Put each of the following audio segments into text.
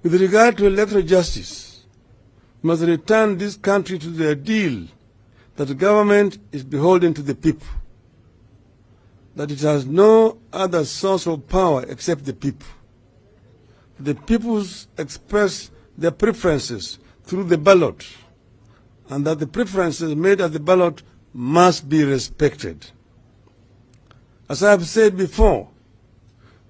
With regard to electoral justice, we must return this country to the ideal that the government is beholden to the people, that it has no other source of power except the people. The people express their preferences through the ballot, and that the preferences made at the ballot must be respected. As I have said before,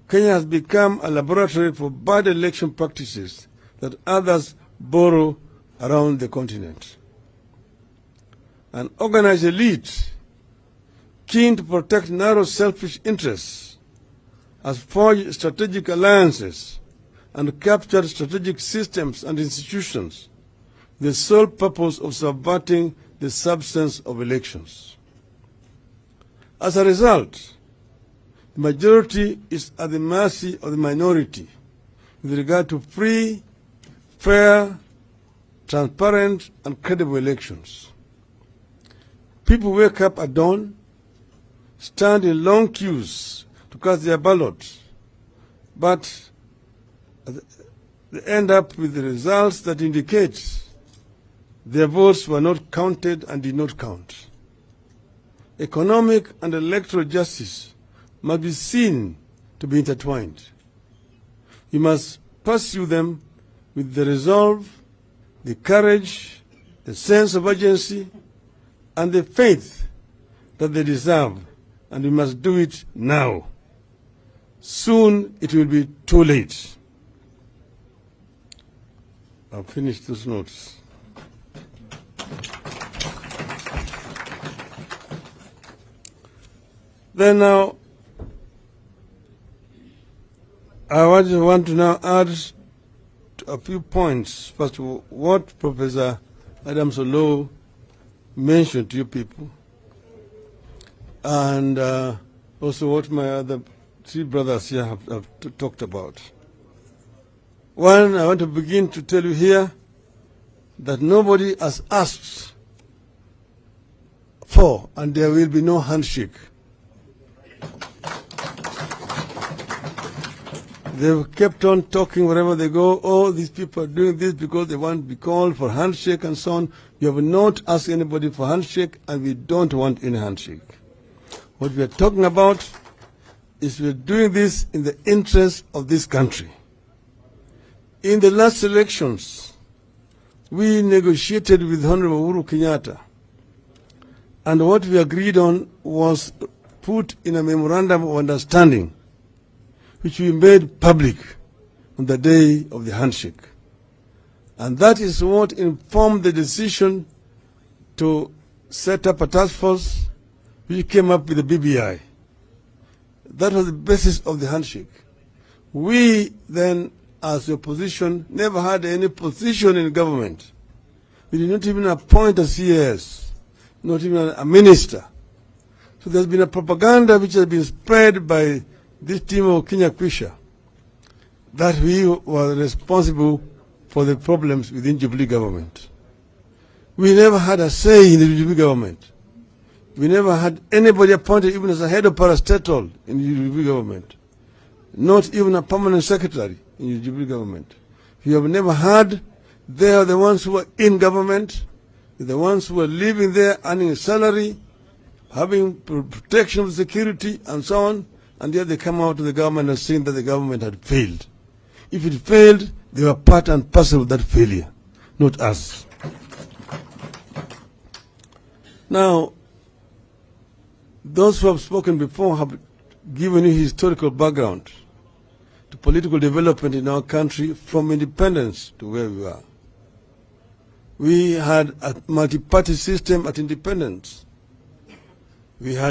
Kenya has become a laboratory for bad election practices that others borrow around the continent. An organized elite keen to protect narrow selfish interests has forged strategic alliances and captured strategic systems and institutions with the sole purpose of subverting the substance of elections. As a result, the majority is at the mercy of the minority with regard to free, fair, transparent, and credible elections. People wake up at dawn, stand in long queues to cast their ballots, but they end up with the results that indicate their votes were not counted and did not count. Economic and electoral justice must be seen to be intertwined. We must pursue them with the resolve, the courage, the sense of urgency, and the faith that they deserve, and we must do it now. Soon it will be too late. I'll finish those notes. Then now, I want to now add a few points. First of all, what Professor Adams-Oloo mentioned to you people, and also what my other three brothers here have talked about. One, I want to begin to tell you here that nobody has asked for, and there will be no handshake. They've kept on talking wherever they go, oh, these people are doing this because they want to be called for handshake and so on. We have not asked anybody for handshake, and we don't want any handshake. What we are talking about is we are doing this in the interest of this country. In the last elections, we negotiated with Honorable Uhuru Kenyatta, and what we agreed on was put in a memorandum of understanding, which we made public on the day of the handshake. And that is what informed the decision to set up a task force which came up with the BBI. That was the basis of the handshake. We then, as the opposition, never had any position in government. We did not even appoint a CAS, not even a minister. So there's been a propaganda which has been spread by this team of Kenya Kwisha that we were responsible for the problems within Jubilee government. We never had a say in the Jubilee government. We never had anybody appointed even as a head of parastatal in the Jubilee government. Not even a permanent secretary in the Jubilee government. We have never had. They are the ones who are in government, the ones who are living there, earning a salary, having protection of security and so on, and yet they come out to the government and saying that the government had failed. If it failed, they were part and parcel of that failure, not us. Now, those who have spoken before have given you historical background to political development in our country from independence to where we are. We had a multi-party system at independence. We had